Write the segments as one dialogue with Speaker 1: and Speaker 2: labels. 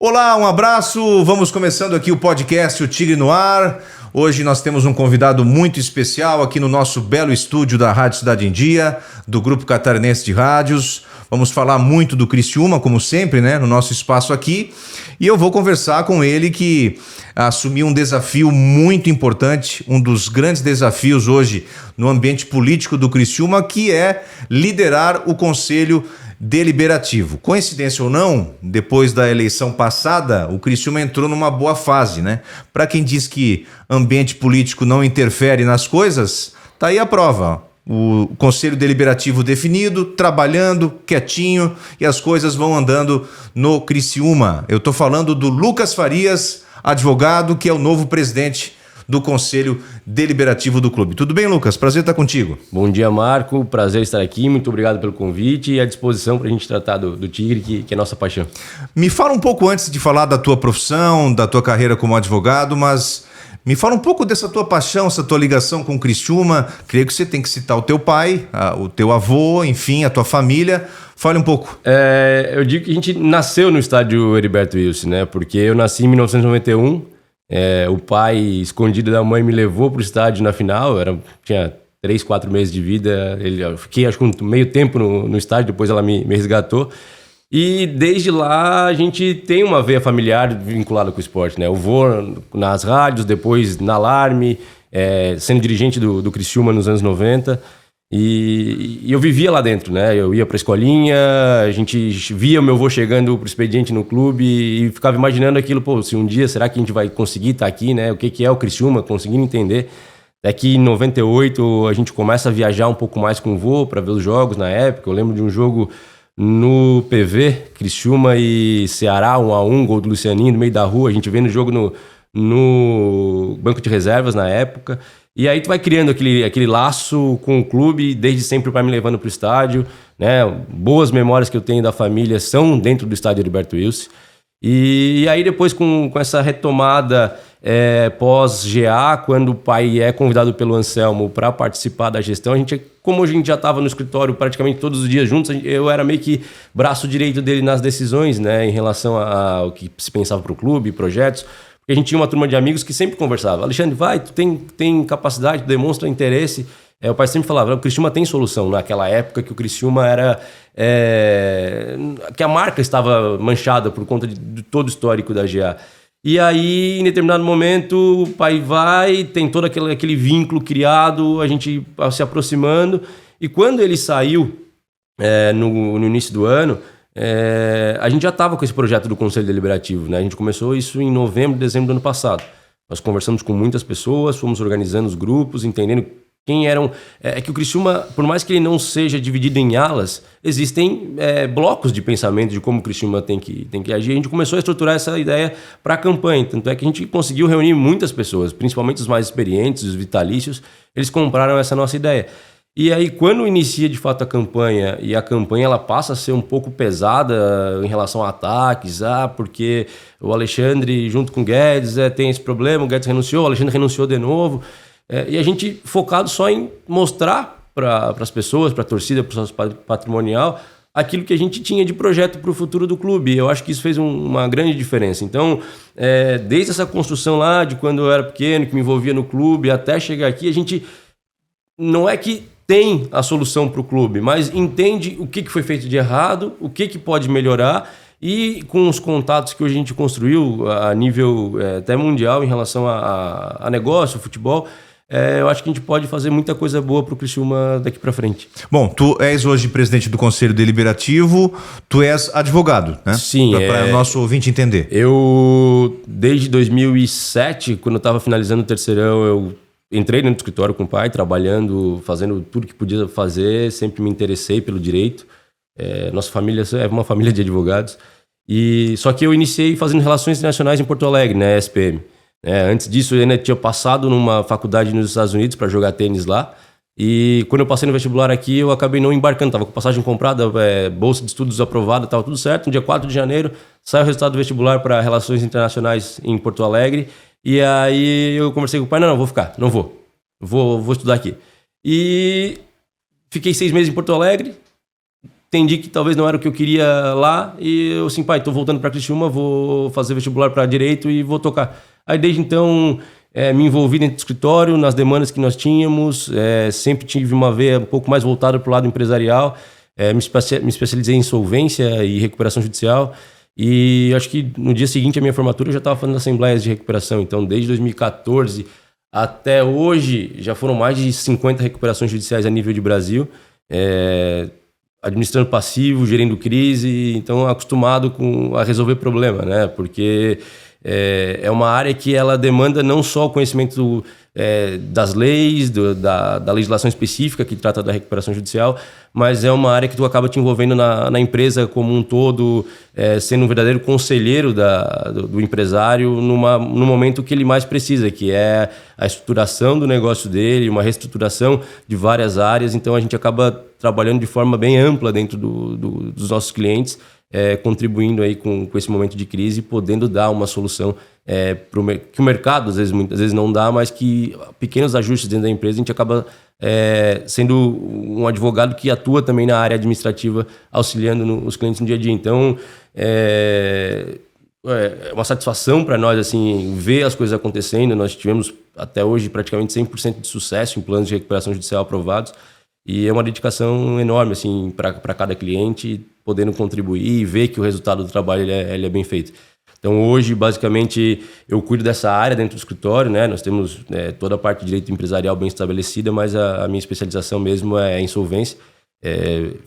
Speaker 1: Olá, um abraço. Vamos começando aqui o podcast O Tigre no Ar. Hoje nós temos um convidado muito especial aqui no nosso belo estúdio da Rádio Cidade em Dia, do Grupo Catarinense de Rádios. Vamos falar muito do Criciúma, como sempre, né, no nosso espaço aqui. E eu vou conversar com ele que assumiu um desafio muito importante, um dos grandes desafios hoje no ambiente político do Criciúma, que é liderar o Conselho Deliberativo. Coincidência ou não, depois da eleição passada, o Criciúma entrou numa boa fase, né? Para quem diz que ambiente político não interfere nas coisas, tá aí a prova. O Conselho Deliberativo definido, trabalhando, quietinho, e as coisas vão andando no Criciúma. Eu tô falando do Lucas Farias, advogado, que é o novo presidente do Conselho Deliberativo do clube. Tudo bem, Lucas? Prazer estar contigo.
Speaker 2: Bom dia, Marco. Prazer estar aqui. Muito obrigado pelo convite e à disposição para a gente tratar do Tigre, que é nossa paixão.
Speaker 1: Me fala um pouco antes de falar da tua profissão, da tua carreira como advogado, mas me fala um pouco dessa tua paixão, essa tua ligação com o Criciúma. Creio que você tem que citar o teu pai, o teu avô, enfim, a tua família. Fale um pouco.
Speaker 2: Eu digo que a gente nasceu no estádio Heriberto Wilson, né? Porque eu nasci em 1991. O pai, escondido da mãe, me levou para o estádio na final. Tinha 3, 4 meses de vida. Eu fiquei, acho que meio tempo no estádio, depois ela me resgatou. E desde lá a gente tem uma veia familiar vinculada com o esporte, né? Eu vou nas rádios, depois na Alarme, sendo dirigente do Criciúma nos anos 90. E eu vivia lá dentro, né? Eu ia pra escolinha, a gente via o meu avô chegando pro expediente no clube e ficava imaginando aquilo, pô, se um dia, será que a gente vai conseguir estar aqui, né? O que é o Criciúma, conseguindo entender. Até que em 98 a gente começa a viajar um pouco mais com o vô para ver os jogos na época. Eu lembro de um jogo no PV, Criciúma e Ceará, 1-1, gol do Lucianinho no meio da rua, a gente vendo o jogo no banco de reservas na época. E aí tu vai criando aquele laço com o clube, desde sempre o pai me levando pro estádio, né? Boas memórias que eu tenho da família são dentro do estádio Heriberto Wilson. E aí depois com essa retomada pós-GA, quando o pai é convidado pelo Anselmo para participar da gestão, como a gente já estava no escritório praticamente todos os dias juntos, eu era meio que braço direito dele nas decisões, né? Em relação ao que se pensava pro clube, projetos. Porque a gente tinha uma turma de amigos que sempre conversava. Alexandre, vai, tu tem capacidade, tu demonstra interesse. O pai sempre falava, o Criciúma tem solução. Naquela época que o Criciúma era... que a marca estava manchada por conta de todo o histórico da GA. E aí, em determinado momento, o pai vai, tem todo aquele vínculo criado, a gente se aproximando. E quando ele saiu, no início do ano... a gente já estava com esse projeto do Conselho Deliberativo, né? A gente começou isso em novembro, dezembro do ano passado. Nós conversamos com muitas pessoas, fomos organizando os grupos, entendendo quem eram... que o Criciúma, por mais que ele não seja dividido em alas, existem blocos de pensamento de como o Criciúma tem que agir. A gente começou a estruturar essa ideia para a campanha. Tanto é que a gente conseguiu reunir muitas pessoas, principalmente os mais experientes, os vitalícios. Eles compraram essa nossa ideia. E aí, quando inicia de fato a campanha, e a campanha ela passa a ser um pouco pesada em relação a ataques, porque o Alexandre, junto com o Guedes, tem esse problema, o Guedes renunciou, o Alexandre renunciou de novo, e a gente focado só em mostrar para as pessoas, para a torcida, para o sócio patrimonial, aquilo que a gente tinha de projeto para o futuro do clube. Eu acho que isso fez uma grande diferença. Então, desde essa construção lá, de quando eu era pequeno, que me envolvia no clube, até chegar aqui, a gente não é que tem a solução para o clube, mas entende o que foi feito de errado, o que pode melhorar, e com os contatos que hoje a gente construiu a nível até mundial em relação a negócio, futebol, eu acho que a gente pode fazer muita coisa boa para o Criciúma daqui para frente.
Speaker 1: Bom, tu és hoje presidente do Conselho Deliberativo, tu és advogado, né?
Speaker 2: Sim.
Speaker 1: Para o nosso ouvinte entender.
Speaker 2: Eu, desde 2007, quando eu estava finalizando o terceirão, eu entrei dentro do escritório com o pai, trabalhando, fazendo tudo que podia fazer, sempre me interessei pelo direito. Nossa família é uma família de advogados. Só que eu iniciei fazendo relações internacionais em Porto Alegre, né, SPM. Antes disso, eu ainda tinha passado numa faculdade nos Estados Unidos para jogar tênis lá. E quando eu passei no vestibular aqui, eu acabei não embarcando. Estava com passagem comprada, bolsa de estudos aprovada, estava tudo certo. No dia 4 de janeiro, saiu o resultado do vestibular para relações internacionais em Porto Alegre. E aí eu conversei com o pai, não, vou ficar, não vou estudar aqui. E fiquei 6 meses em Porto Alegre, entendi que talvez não era o que eu queria lá, e eu assim, pai, tô voltando para Criciúma, vou fazer vestibular para direito e vou tocar. Aí desde então me envolvi dentro do escritório, nas demandas que nós tínhamos, sempre tive uma veia um pouco mais voltada para o lado empresarial, me especializei em insolvência e recuperação judicial, e acho que no dia seguinte à minha formatura eu já estava fazendo assembleias de recuperação. Então desde 2014 até hoje já foram mais de 50 recuperações judiciais a nível de Brasil, administrando passivo, gerindo crise, então acostumado a resolver problema, né? Porque é uma área que ela demanda não só o conhecimento das leis, da legislação específica que trata da recuperação judicial, mas é uma área que tu acaba te envolvendo na empresa como um todo, sendo um verdadeiro conselheiro do empresário no momento que ele mais precisa, que é a estruturação do negócio dele, uma reestruturação de várias áreas. Então a gente acaba trabalhando de forma bem ampla dentro dos nossos clientes, contribuindo aí com esse momento de crise, podendo dar uma solução que o mercado muitas vezes não dá, mas que pequenos ajustes dentro da empresa a gente acaba sendo um advogado que atua também na área administrativa, auxiliando os clientes no dia a dia. Então é uma satisfação para nós assim ver as coisas acontecendo. Nós tivemos até hoje praticamente 100% de sucesso em planos de recuperação judicial aprovados, e é uma dedicação enorme assim para cada cliente, podendo contribuir e ver que o resultado do trabalho ele é bem feito. Então hoje basicamente eu cuido dessa área dentro do escritório, né? Nós temos toda a parte de direito empresarial bem estabelecida, mas a minha especialização mesmo é insolvência.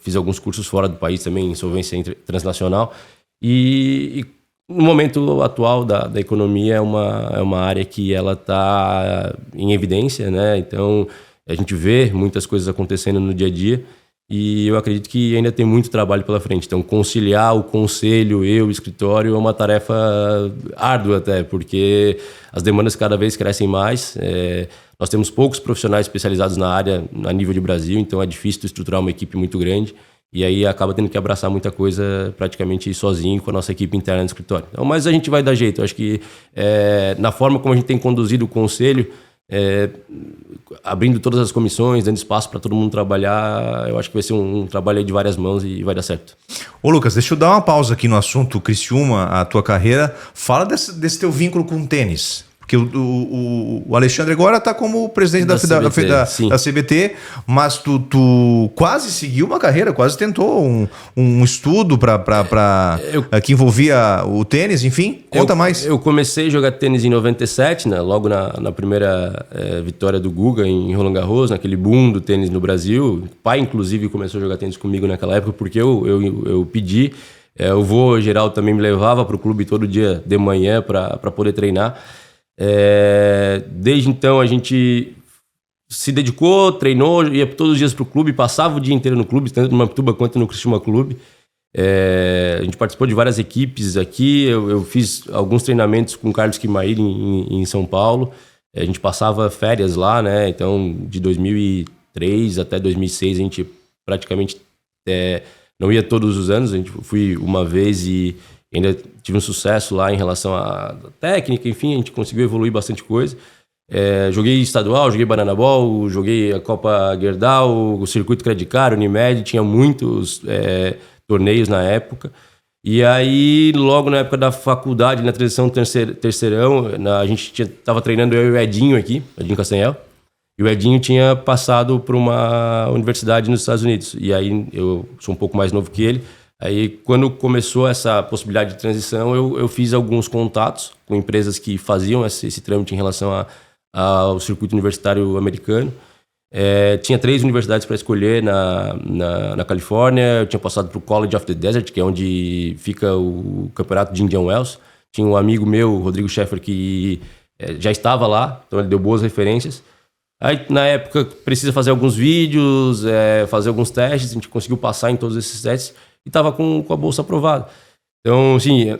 Speaker 2: Fiz alguns cursos fora do país também, insolvência transnacional, e no momento atual da economia é uma área que ela está em evidência, né? Então a gente vê muitas coisas acontecendo no dia a dia, e eu acredito que ainda tem muito trabalho pela frente. Então conciliar o conselho, o escritório, é uma tarefa árdua até, porque as demandas cada vez crescem mais. Nós temos poucos profissionais especializados na área a nível de Brasil, então é difícil estruturar uma equipe muito grande, e aí acaba tendo que abraçar muita coisa praticamente sozinho com a nossa equipe interna no escritório. Então, mas a gente vai dar jeito. Eu acho que na forma como a gente tem conduzido o conselho, abrindo todas as comissões, dando espaço para todo mundo trabalhar, eu acho que vai ser um trabalho aí de várias mãos e vai dar certo.
Speaker 1: Ô Lucas, deixa eu dar uma pausa aqui no assunto Criciúma, a tua carreira. Fala desse teu vínculo com o tênis. Porque o Alexandre agora está como presidente da CBT, mas tu quase seguiu uma carreira, quase tentou um estudo que envolvia o tênis, enfim. Conta mais.
Speaker 2: Eu comecei a jogar tênis em 97, né, logo na primeira vitória do Guga em Roland Garros, naquele boom do tênis no Brasil. O pai, inclusive, começou a jogar tênis comigo naquela época, porque eu pedi. O vô Geraldo também me levava para o clube todo dia de manhã para poder treinar. Desde então a gente se dedicou, treinou, ia todos os dias pro clube, passava o dia inteiro no clube, tanto no Mampituba quanto no Criciúma Clube. A gente participou de várias equipes aqui, eu fiz alguns treinamentos com o Carlos Quimair em São Paulo. A gente passava férias lá, né? Então de 2003 até 2006 a gente praticamente não ia todos os anos, a gente fui uma vez e ainda tive um sucesso lá em relação à técnica, enfim, a gente conseguiu evoluir bastante coisa. Joguei estadual, joguei Banana Ball, joguei a Copa Gerdau, o Circuito Credit Card, Unimed, tinha muitos torneios na época. E aí, logo na época da faculdade, na transição terceirão, a gente estava treinando eu e o Edinho aqui, Edinho Castanhel, e o Edinho tinha passado para uma universidade nos Estados Unidos. E aí, eu sou um pouco mais novo que ele. Aí, quando começou essa possibilidade de transição, eu fiz alguns contatos com empresas que faziam esse trâmite em relação ao circuito universitário americano. Tinha 3 universidades para escolher na Califórnia. Eu tinha passado para o College of the Desert, que é onde fica o campeonato de Indian Wells. Tinha um amigo meu, Rodrigo Schaeffer, que já estava lá, então ele deu boas referências. Aí, na época, precisa fazer alguns vídeos, fazer alguns testes. A gente conseguiu passar em todos esses testes e estava com a bolsa aprovada. Então, assim,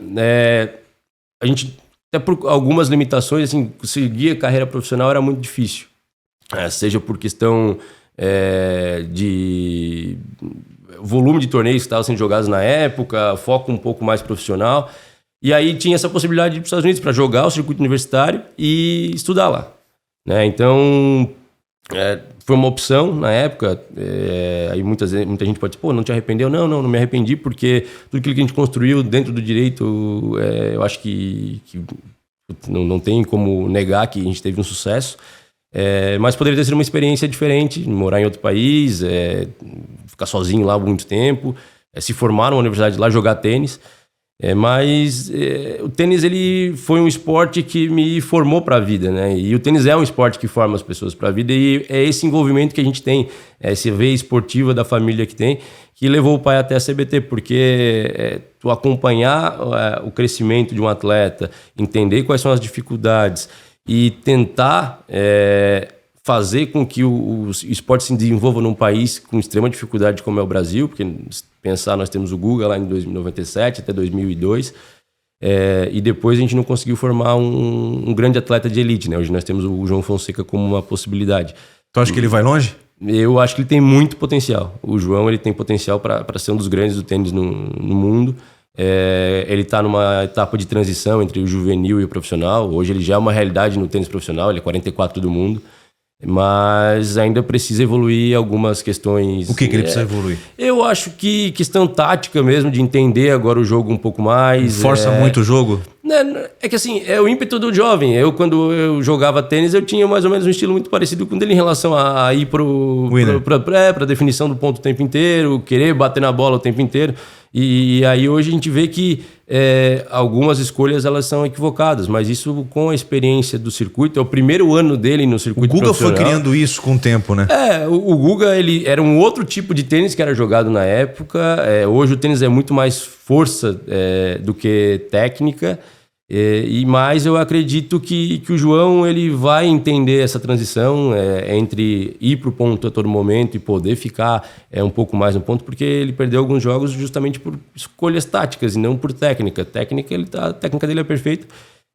Speaker 2: a gente, até por algumas limitações, assim, conseguir a carreira profissional era muito difícil. Seja por questão de volume de torneios que estavam sendo jogados na época, foco um pouco mais profissional. E aí tinha essa possibilidade de ir para os Estados Unidos para jogar o circuito universitário e estudar lá, né? Então, Foi uma opção na época, aí muita gente pode dizer, pô, não te arrependeu? Não me arrependi, porque tudo aquilo que a gente construiu dentro do direito, eu acho que não tem como negar que a gente teve um sucesso, mas poderia ter sido uma experiência diferente, morar em outro país, ficar sozinho lá há muito tempo, se formar numa universidade lá, jogar tênis. Mas o tênis ele foi um esporte que me formou para a vida, né? E o tênis é um esporte que forma as pessoas para a vida, e é esse envolvimento que a gente tem, essa veia esportiva da família que tem, que levou o pai até a CBT, porque tu acompanhar o crescimento de um atleta, entender quais são as dificuldades e tentar fazer com que o esporte se desenvolva num país com extrema dificuldade como é o Brasil, porque pensar, nós temos o Guga lá em 1997 até 2002, e depois a gente não conseguiu formar um grande atleta de elite, né? Hoje nós temos o João Fonseca como uma possibilidade.
Speaker 1: Tu acha que ele vai longe?
Speaker 2: Eu acho que ele tem muito potencial. O João ele tem potencial para ser um dos grandes do tênis no mundo. Ele está numa etapa de transição entre o juvenil e o profissional. Hoje ele já é uma realidade no tênis profissional, ele é 44 do mundo. Mas ainda precisa evoluir algumas questões.
Speaker 1: O que ele precisa evoluir?
Speaker 2: Eu acho que questão tática mesmo, de entender agora o jogo um pouco mais.
Speaker 1: Força muito o jogo?
Speaker 2: É que assim, é o ímpeto do jovem. Quando eu jogava tênis, eu tinha mais ou menos um estilo muito parecido com o dele em relação a ir pra definição do ponto o tempo inteiro, querer bater na bola o tempo inteiro. E aí hoje a gente vê que algumas escolhas elas são equivocadas, mas isso com a experiência do circuito, é o primeiro ano dele no circuito profissional.
Speaker 1: O Guga foi criando isso com o tempo, né?
Speaker 2: O Guga ele era um outro tipo de tênis que era jogado na época. Hoje o tênis é muito mais força do que técnica. Mas eu acredito que o João ele vai entender essa transição entre ir para o ponto a todo momento e poder ficar um pouco mais no ponto, porque ele perdeu alguns jogos justamente por escolhas táticas e não por técnica. A técnica dele é perfeita.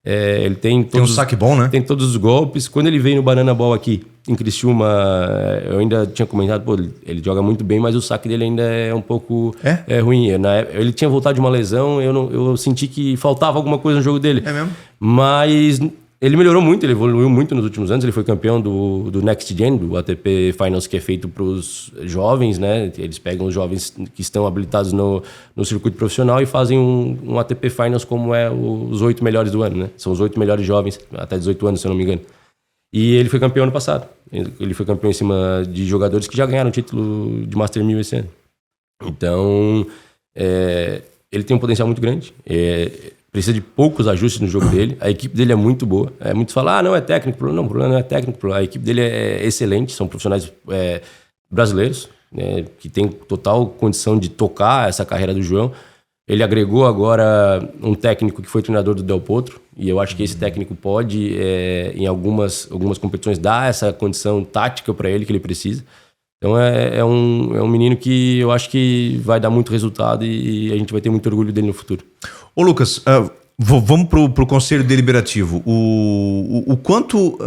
Speaker 2: Ele tem
Speaker 1: um saque bom, né?
Speaker 2: Tem todos os golpes. Quando ele veio no Banana Ball aqui em Criciúma, eu ainda tinha comentado, ele joga muito bem, mas o saque dele ainda é um pouco ruim. Ele tinha voltado de uma lesão, eu senti que faltava alguma coisa no jogo dele.
Speaker 1: É mesmo?
Speaker 2: Mas ele melhorou muito, ele evoluiu muito nos últimos anos. Ele foi campeão do Next Gen, do ATP Finals, que é feito para os jovens, né? Eles pegam os jovens que estão habilitados no circuito profissional e fazem um ATP Finals como os 8 melhores do ano, né? São os 8 melhores jovens, até 18 anos, se eu não me engano. E ele foi campeão ano passado. Ele foi campeão em cima de jogadores que já ganharam o título de Master 1000 esse ano. Então, ele tem um potencial muito grande. Precisa de poucos ajustes no jogo dele. A equipe dele é muito boa. Muitos falam, não é técnico. Não, o problema não é técnico. A equipe dele é excelente. São profissionais brasileiros, né, que têm total condição de tocar essa carreira do João. Ele agregou agora um técnico que foi treinador do Del Potro. E eu acho que esse técnico pode, em algumas competições, dar essa condição tática para ele que ele precisa. Então é um menino que eu acho que vai dar muito resultado e a gente vai ter muito orgulho dele no futuro.
Speaker 1: Ô Lucas, vamos pro Conselho Deliberativo. O quanto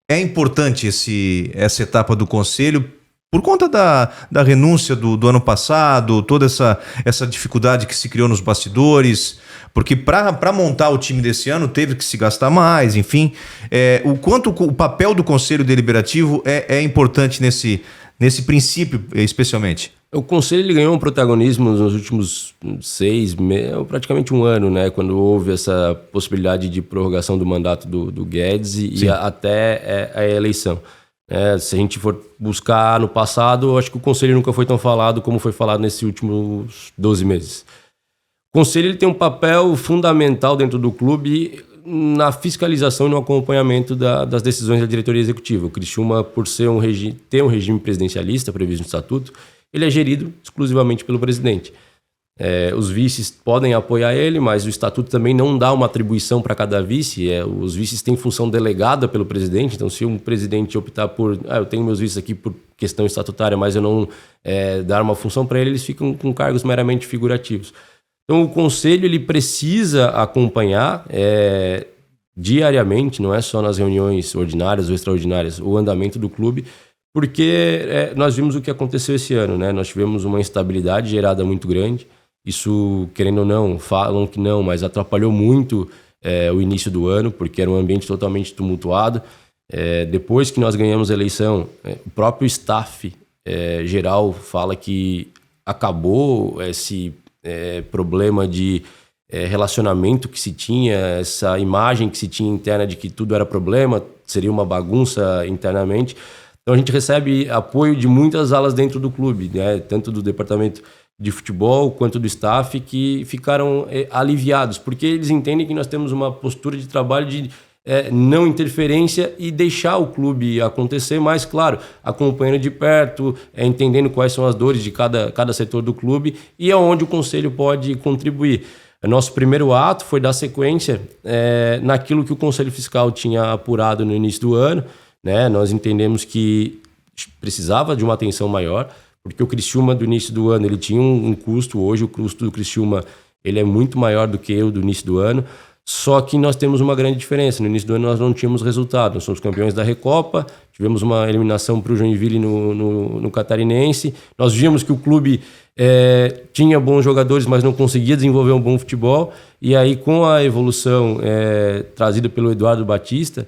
Speaker 1: é importante essa etapa do Conselho por conta da renúncia do ano passado, toda essa dificuldade que se criou nos bastidores, porque para montar o time desse ano teve que se gastar mais, enfim. O quanto o papel do Conselho Deliberativo é importante nesse princípio, especialmente?
Speaker 2: O Conselho ele ganhou um protagonismo nos últimos 6 meses, praticamente um ano, né? Quando houve essa possibilidade de prorrogação do mandato do Guedes e até a eleição. Se a gente for buscar no passado, eu acho que o Conselho nunca foi tão falado como foi falado nesses últimos 12 meses. O Conselho ele tem um papel fundamental dentro do clube na fiscalização e no acompanhamento das decisões da diretoria executiva. O Criciúma, por ter um regime presidencialista previsto no estatuto, ele é gerido exclusivamente pelo presidente. Os vices podem apoiar ele, mas o estatuto também não dá uma atribuição para cada vice. Os vices têm função delegada pelo presidente, então se um presidente optar por eu tenho meus vices aqui por questão estatutária, mas eu não dar uma função para ele, eles ficam com cargos meramente figurativos. Então o conselho ele precisa acompanhar diariamente, não é só nas reuniões ordinárias ou extraordinárias, o andamento do clube, porque nós vimos o que aconteceu esse ano, né? Nós tivemos uma instabilidade gerada muito grande. Isso, querendo ou não, falam que não, mas atrapalhou muito o início do ano, porque era um ambiente totalmente tumultuado. Depois que nós ganhamos a eleição, o próprio staff geral fala que acabou esse problema de relacionamento que se tinha, essa imagem que se tinha interna de que tudo era problema, seria uma bagunça internamente. Então a gente recebe apoio de muitas alas dentro do clube, né? Tanto do departamento de futebol quanto do staff, que ficaram aliviados, porque eles entendem que nós temos uma postura de trabalho de não interferência e deixar o clube acontecer, mas, claro, acompanhando de perto, entendendo quais são as dores de cada setor do clube e aonde o conselho pode contribuir. Nosso primeiro ato foi dar sequência naquilo que o Conselho Fiscal tinha apurado no início do ano, né? Nós entendemos que precisava de uma atenção maior, porque o Criciúma do início do ano ele tinha um custo. Hoje o custo do Criciúma ele é muito maior do que o do início do ano, só que nós temos uma grande diferença. No início do ano nós não tínhamos resultado, nós somos campeões da Recopa, tivemos uma eliminação para o Joinville no Catarinense, nós vimos que o clube tinha bons jogadores, mas não conseguia desenvolver um bom futebol, e aí com a evolução trazida pelo Eduardo Batista,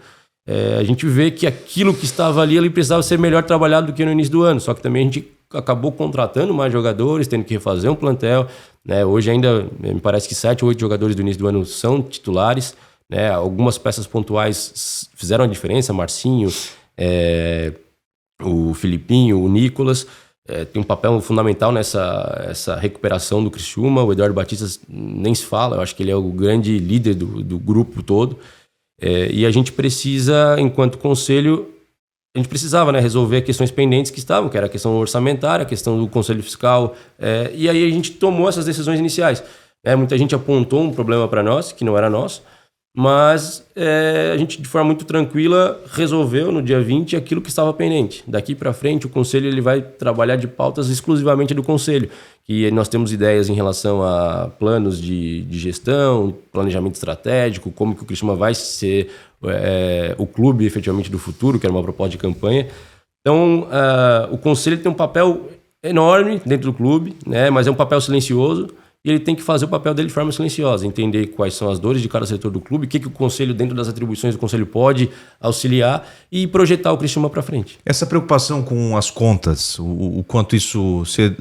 Speaker 2: a gente vê que aquilo que estava ali ele precisava ser melhor trabalhado do que no início do ano, só que também a gente acabou contratando mais jogadores, tendo que refazer um plantel, né? Hoje ainda me parece que 7 ou 8 jogadores do início do ano são titulares, né? Algumas peças pontuais fizeram a diferença, Marcinho, o Filipinho, o Nicolas, tem um papel fundamental nessa recuperação do Criciúma. O Eduardo Batista nem se fala, eu acho que ele é o grande líder do grupo todo. E a gente precisa, enquanto conselho, a gente precisava, né, resolver questões pendentes que estavam, que era a questão orçamentária, a questão do Conselho Fiscal, e aí a gente tomou essas decisões iniciais. Muita gente apontou um problema para nós, que não era nosso, mas a gente, de forma muito tranquila, resolveu no dia 20 aquilo que estava pendente. Daqui para frente, o Conselho ele vai trabalhar de pautas exclusivamente do Conselho, que nós temos ideias em relação a planos de gestão, planejamento estratégico, como que o Criciúma vai ser o clube efetivamente do futuro, que era uma proposta de campanha. Então, o Conselho tem um papel enorme dentro do clube, né, mas é um papel silencioso, e ele tem que fazer o papel dele de forma silenciosa, entender quais são as dores de cada setor do clube, o que o Conselho, dentro das atribuições do Conselho, pode auxiliar e projetar o Criciúma para frente.
Speaker 1: Essa preocupação com as contas, o quanto isso você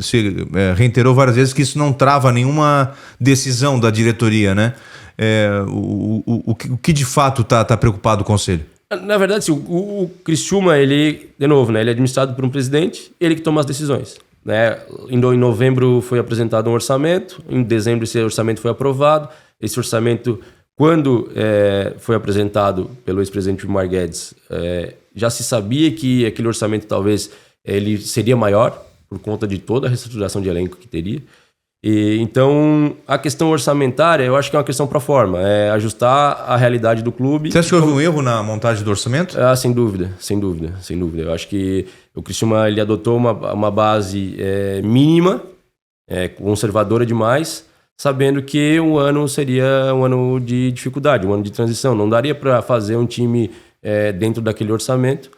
Speaker 1: reiterou várias vezes que isso não trava nenhuma decisão da diretoria, né? O que de fato está preocupado o Conselho?
Speaker 2: Na verdade, sim, o Criciúma, ele, de novo, né, ele é administrado por um presidente, ele que toma as decisões. Né? Em novembro foi apresentado um orçamento, em dezembro esse orçamento foi aprovado. Esse orçamento, quando foi apresentado pelo ex-presidente Vilmar Guedes, já se sabia que aquele orçamento talvez ele seria maior por conta de toda a reestruturação de elenco que teria. Então, a questão orçamentária, eu acho que é uma questão para forma, ajustar a realidade do clube.
Speaker 1: Você acha que houve um erro na montagem do orçamento?
Speaker 2: Sem dúvida. Eu acho que o Criciúma ele adotou uma base mínima, conservadora demais, sabendo que um ano seria um ano de dificuldade, um ano de transição. Não daria para fazer um time dentro daquele orçamento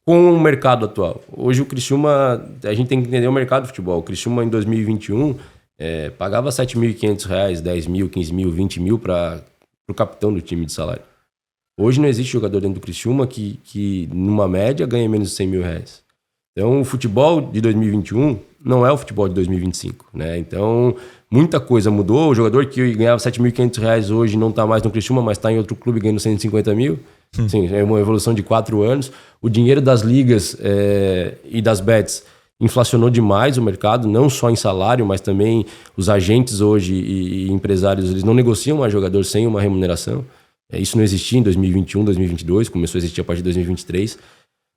Speaker 2: com o mercado atual. Hoje o Criciúma, a gente tem que entender o mercado do futebol. O Criciúma em 2021 pagava R$ 7.500, 10 mil, 15 mil, 20 mil para o capitão do time de salário. Hoje não existe jogador dentro do Criciúma que numa média ganha menos de 100 mil reais. Então o futebol de 2021 não é o futebol de 2025. Né? Então muita coisa mudou. O jogador que ganhava R$ 7.500 hoje não está mais no Criciúma, mas está em outro clube ganhando 150 mil. Sim, é uma evolução de 4 anos. O dinheiro das ligas e das bets inflacionou demais o mercado, não só em salário, mas também os agentes hoje e empresários, eles não negociam mais jogador sem uma remuneração. Isso não existia em 2021, 2022, começou a existir a partir de 2023.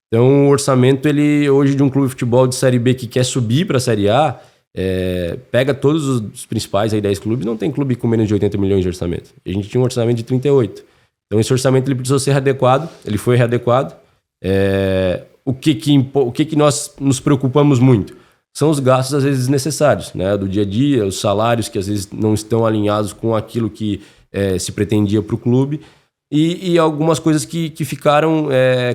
Speaker 2: Então o orçamento, ele hoje de um clube de futebol de Série B que quer subir para a Série A, pega todos os principais aí 10 clubes, não tem clube com menos de 80 milhões de orçamento. A gente tinha um orçamento de 38. Então esse orçamento ele precisou ser readequado, ele foi readequado. O que nós nos preocupamos muito? São os gastos às vezes desnecessários, né? Do dia a dia, os salários que às vezes não estão alinhados com aquilo que se pretendia para o clube e algumas coisas que ficaram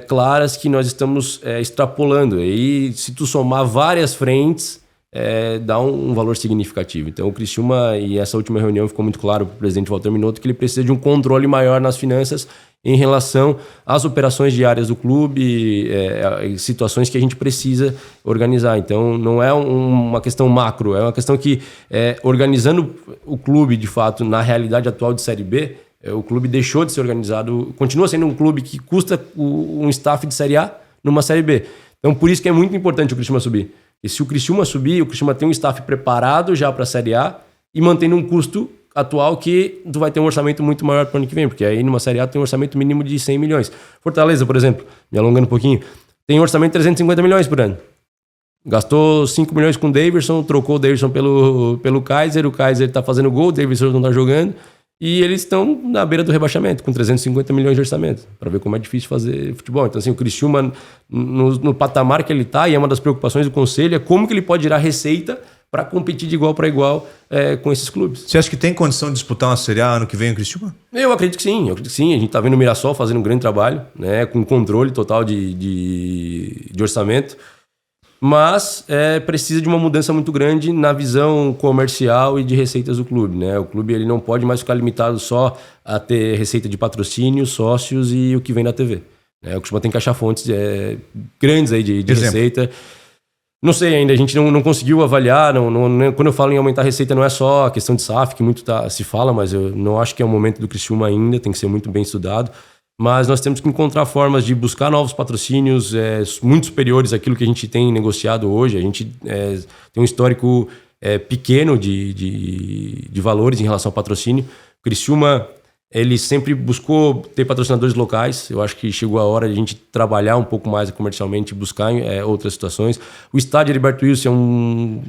Speaker 2: claras que nós estamos extrapolando. E se tu somar várias frentes, dá um valor significativo. Então o Criciúma, e essa última reunião ficou muito claro para o presidente Walter Minotto, que ele precisa de um controle maior nas finanças em relação às operações diárias do clube, situações que a gente precisa organizar. Então, não é uma questão macro, é uma questão que, organizando o clube, de fato, na realidade atual de Série B, o clube deixou de ser organizado, continua sendo um clube que custa um staff de Série A numa Série B. Então, por isso que é muito importante o Criciúma subir. E se o Criciúma subir, o Criciúma tem um staff preparado já para a Série A e mantendo um custo atual que tu vai ter um orçamento muito maior para o ano que vem, porque aí numa Série A tem um orçamento mínimo de 100 milhões. Fortaleza, por exemplo, me alongando um pouquinho, tem um orçamento de 350 milhões por ano. Gastou 5 milhões com o Davidson, trocou o Davidson pelo Kaiser, o Kaiser está fazendo gol, o Davidson não está jogando, e eles estão na beira do rebaixamento, com 350 milhões de orçamento, para ver como é difícil fazer futebol. Então, assim, o Criciúma, no patamar que ele está, e é uma das preocupações do Conselho, é como que ele pode gerar receita para competir de igual para igual com esses clubes.
Speaker 1: Você acha que tem condição de disputar uma Série A ano que vem o Criciúma?
Speaker 2: Eu acredito que sim. A gente está vendo o Mirassol fazendo um grande trabalho, né, com controle total de orçamento, mas precisa de uma mudança muito grande na visão comercial e de receitas do clube, né? O clube ele não pode mais ficar limitado só a ter receita de patrocínio, sócios e o que vem da TV. O Criciúma tem que achar fontes grandes aí de receita. Não sei ainda, a gente não conseguiu avaliar. Quando eu falo em aumentar a receita, não é só a questão de SAF, que muito se fala, mas eu não acho que é o momento do Criciúma ainda, tem que ser muito bem estudado. Mas nós temos que encontrar formas de buscar novos patrocínios muito superiores àquilo que a gente tem negociado hoje. A gente tem um histórico pequeno de valores em relação ao patrocínio. O Criciúma, ele sempre buscou ter patrocinadores locais. Eu acho que chegou a hora de a gente trabalhar um pouco mais comercialmente e buscar outras situações. O estádio Heriberto Wilson é um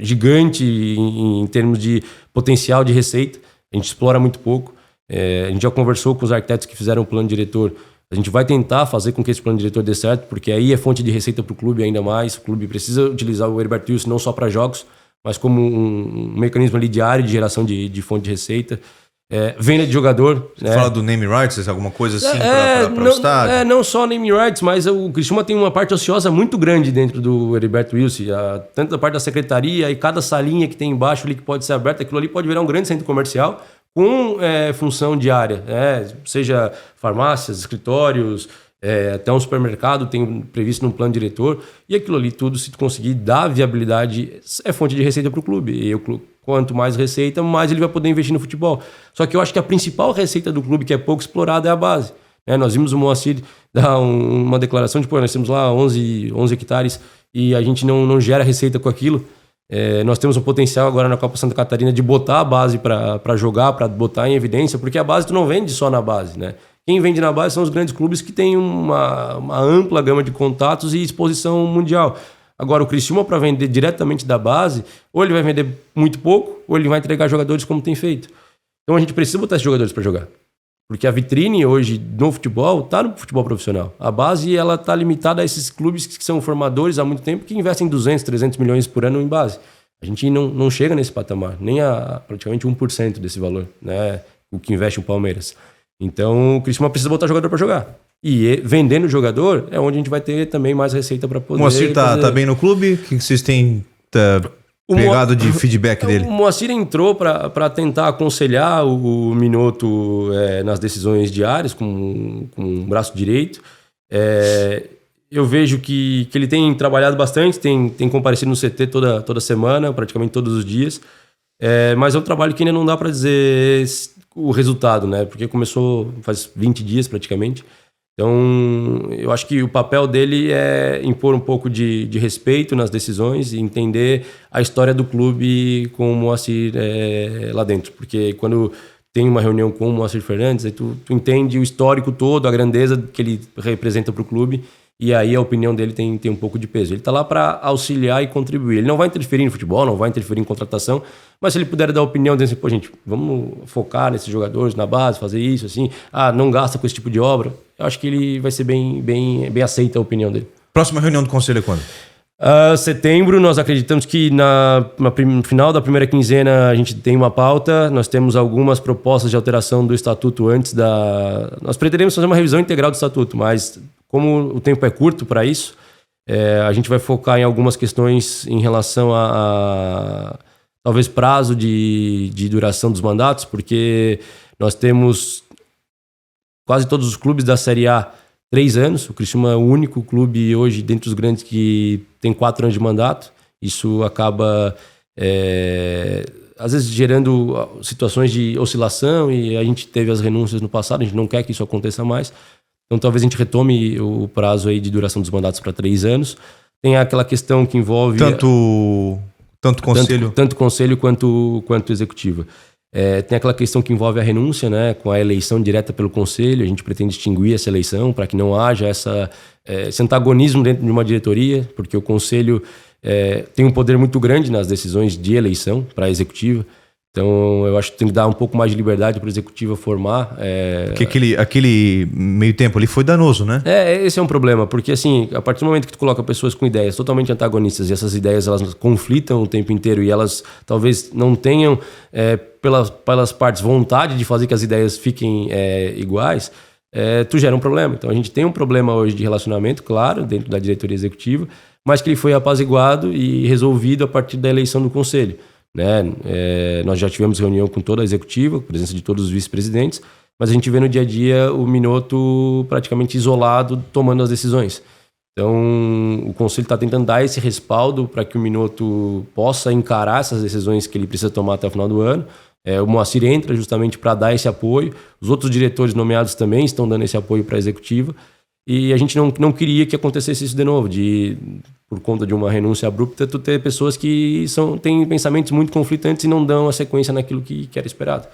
Speaker 2: gigante em termos de potencial de receita. A gente explora muito pouco. A gente já conversou com os arquitetos que fizeram o plano diretor. A gente vai tentar fazer com que esse plano diretor dê certo, porque aí é fonte de receita para o clube ainda mais. O clube precisa utilizar o Heriberto Wilson não só para jogos, mas como um mecanismo ali diário de geração de fonte de receita. Venda de jogador.
Speaker 1: Você fala do name rights, alguma coisa assim para o estádio?
Speaker 2: Não só name rights, mas o Criciúma tem uma parte ociosa muito grande dentro do Heriberto Wilson. Tanto da parte da secretaria e cada salinha que tem embaixo ali que pode ser aberta, aquilo ali pode virar um grande centro comercial com função diária. Seja farmácias, escritórios, até um supermercado tem previsto no plano diretor. E aquilo ali tudo, se tu conseguir dar viabilidade, é fonte de receita para o clube. E quanto mais receita, mais ele vai poder investir no futebol. Só que eu acho que a principal receita do clube, que é pouco explorada, é a base. Nós vimos o Moacir dar uma declaração de, nós temos lá 11 hectares e a gente não gera receita com aquilo. Nós temos um potencial agora na Copa Santa Catarina de botar a base para jogar, para botar em evidência, porque a base tu não vende só na base, né? Quem vende na base são os grandes clubes que têm uma ampla gama de contatos e exposição mundial. Agora, o Criciúma, para vender diretamente da base, ou ele vai vender muito pouco, ou ele vai entregar jogadores como tem feito. Então a gente precisa botar esses jogadores para jogar. Porque a vitrine hoje no futebol está no futebol profissional. A base ela está limitada a esses clubes que são formadores há muito tempo, que investem 200, 300 milhões por ano em base. A gente não chega nesse patamar, nem a praticamente 1% desse valor, né? O que investe o Palmeiras. Então o Criciúma precisa botar jogador para jogar. E vendendo o jogador é onde a gente vai ter também mais receita para poder...
Speaker 1: O Moacir tá bem no clube? O que vocês têm pegado de feedback dele?
Speaker 2: O Moacir entrou para tentar aconselhar o Minotto nas decisões diárias, com um braço direito. Eu vejo que ele tem trabalhado bastante, tem comparecido no CT toda semana, praticamente todos os dias. Mas é um trabalho que ainda não dá para dizer o resultado, né? Porque começou faz 20 dias praticamente. Então, eu acho que o papel dele é impor um pouco de respeito nas decisões e entender a história do clube com o Moacir lá dentro. Porque quando tem uma reunião com o Moacir Fernandes, aí tu entende o histórico todo, a grandeza que ele representa para o clube, e aí a opinião dele tem um pouco de peso. Ele está lá para auxiliar e contribuir. Ele não vai interferir no futebol, não vai interferir em contratação, mas se ele puder dar opinião, dizer assim, gente, vamos focar nesses jogadores na base, fazer isso, assim, não gasta com esse tipo de obra, eu acho que ele vai ser bem aceita a opinião dele.
Speaker 1: Próxima reunião do Conselho é quando?
Speaker 2: Setembro, nós acreditamos que no final da primeira quinzena a gente tem uma pauta, nós temos algumas propostas de alteração do estatuto antes Nós pretendemos fazer uma revisão integral do estatuto, mas como o tempo é curto para isso, a gente vai focar em algumas questões em relação a talvez prazo de duração dos mandatos, porque nós temos quase todos os clubes da Série A 3 anos. O Criciúma é o único clube hoje, dentre os grandes, que tem 4 anos de mandato. Isso acaba, às vezes, gerando situações de oscilação, e a gente teve as renúncias no passado, a gente não quer que isso aconteça mais. Então, talvez a gente retome o prazo aí de duração dos mandatos para 3 anos. Tem aquela questão que envolve...
Speaker 1: Tanto conselho...
Speaker 2: Tanto conselho quanto executiva. Tem aquela questão que envolve a renúncia, né, com a eleição direta pelo conselho. A gente pretende extinguir essa eleição para que não haja esse antagonismo dentro de uma diretoria, porque o conselho tem um poder muito grande nas decisões de eleição para a executiva. Então, eu acho que tem que dar um pouco mais de liberdade para a executiva formar.
Speaker 1: Porque aquele meio tempo ali foi danoso, né?
Speaker 2: Esse é um problema, porque assim, a partir do momento que tu coloca pessoas com ideias totalmente antagonistas, e essas ideias elas conflitam o tempo inteiro, e elas talvez não tenham, pelas partes, vontade de fazer que as ideias fiquem iguais, tu gera um problema. Então, a gente tem um problema hoje de relacionamento, claro, dentro da diretoria executiva, mas que ele foi apaziguado e resolvido a partir da eleição do conselho. Né? Nós já tivemos reunião com toda a executiva, presença de todos os vice-presidentes, mas a gente vê no dia a dia o Minotto praticamente isolado tomando as decisões. Então o conselho está tentando dar esse respaldo para que o Minotto possa encarar essas decisões que ele precisa tomar até o final do ano. O Moacir entra justamente para dar esse apoio, os outros diretores nomeados também estão dando esse apoio para a executiva, e a gente não queria que acontecesse isso de novo, por conta de uma renúncia abrupta, tu ter pessoas que têm pensamentos muito conflitantes e não dão a sequência naquilo que era esperado.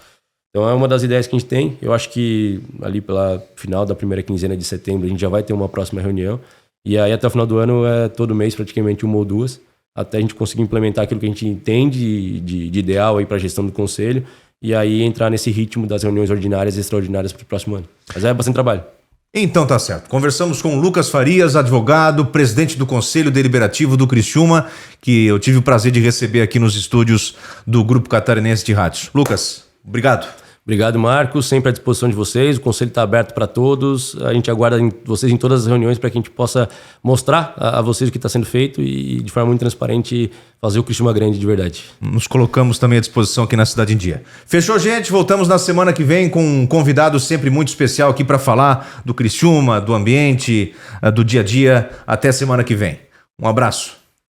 Speaker 2: Então é uma das ideias que a gente tem. Eu acho que ali pela final da primeira quinzena de setembro a gente já vai ter uma próxima reunião. E aí até o final do ano todo mês praticamente 1 ou 2, até a gente conseguir implementar aquilo que a gente entende de ideal para a gestão do conselho, e aí entrar nesse ritmo das reuniões ordinárias e extraordinárias para o próximo ano. Mas é bastante trabalho.
Speaker 1: Então tá certo. Conversamos com o Lucas Farias, advogado, presidente do Conselho Deliberativo do Criciúma, que eu tive o prazer de receber aqui nos estúdios do Grupo Catarinense de Rádios. Lucas, obrigado.
Speaker 2: Obrigado, Marcos. Sempre à disposição de vocês. O conselho está aberto para todos. A gente aguarda vocês em todas as reuniões para que a gente possa mostrar a vocês o que está sendo feito e, de forma muito transparente, fazer o Criciúma grande de verdade.
Speaker 1: Nos colocamos também à disposição aqui na Cidade em Dia. Fechou, gente? Voltamos na semana que vem com um convidado sempre muito especial aqui para falar do Criciúma, do ambiente, do dia a dia. Até semana que vem. Um abraço.